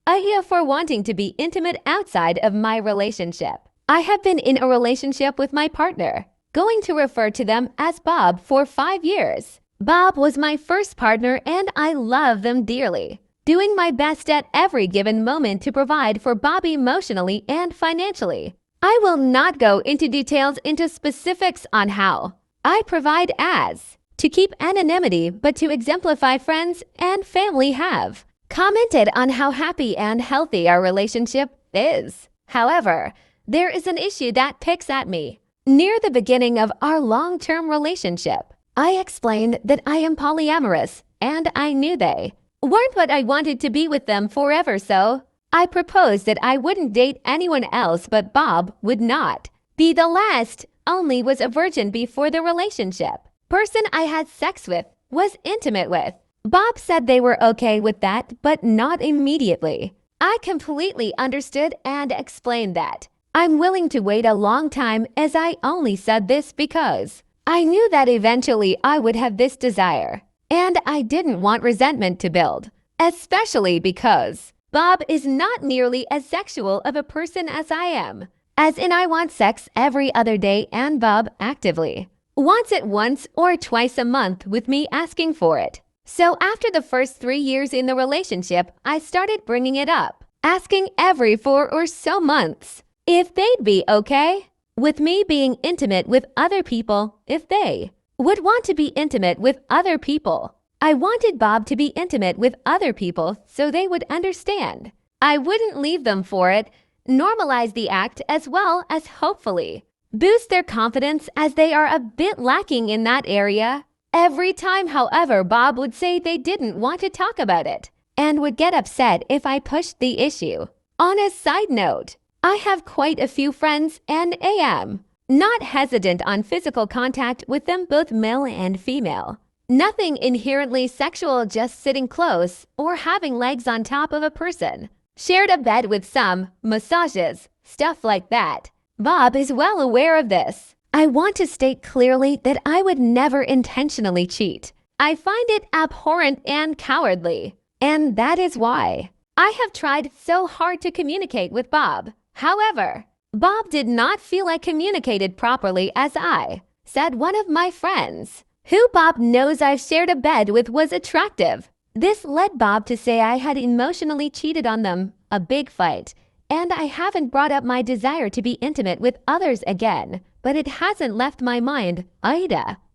AITA for wanting to be intimate outside of my relationship. I have been in a relationship with my partner, going to refer to them as Bob, for 5 years. Bob was my first partner and I love them dearly, doing my best at every given moment to provide for Bob emotionally and financially. I will not go into details into specifics on how I provide as to keep anonymity, but to exemplify friends and family have commented on how happy and healthy our relationship is. However, there is an issue that picks at me. Near the beginning of our long-term relationship, I explained that I am polyamorous and I knew they weren't what I wanted to be with them forever, so I proposed that I wouldn't date anyone else, but Bob would not be the last, only was a virgin before the relationship. Person I had sex with, was intimate with. Bob said they were okay with that, but not immediately. I completely understood and explained that I'm willing to wait a long time, as I only said this because I knew that eventually I would have this desire, and I didn't want resentment to build, especially because Bob is not nearly as sexual of a person as I am. As in, I want sex every other day and Bob actively wants it once or twice a month with me asking for it. So after the first 3 years in the relationship, I started bringing it up, asking every 4 or so months if they'd be okay with me being intimate with other people, if they would want to be intimate with other people. I wanted Bob to be intimate with other people so they would understand I wouldn't leave them for it, normalize the act, as well as hopefully boost their confidence, as they are a bit lacking in that area. Every time, however, Bob would say they didn't want to talk about it and would get upset if I pushed the issue. On a side note, I have quite a few friends and am not hesitant on physical contact with them, both male and female. Nothing inherently sexual, just sitting close or having legs on top of a person. Shared a bed with some, massages, stuff like that. Bob is well aware of this. I want to state clearly that I would never intentionally cheat. I find it abhorrent and cowardly, and that is why I have tried so hard to communicate with Bob. However, Bob did not feel I communicated properly, as I said one of my friends, who Bob knows I've shared a bed with, was attractive. This led Bob to say I had emotionally cheated on them, a big fight, and I haven't brought up my desire to be intimate with others again, but it hasn't left my mind. AITA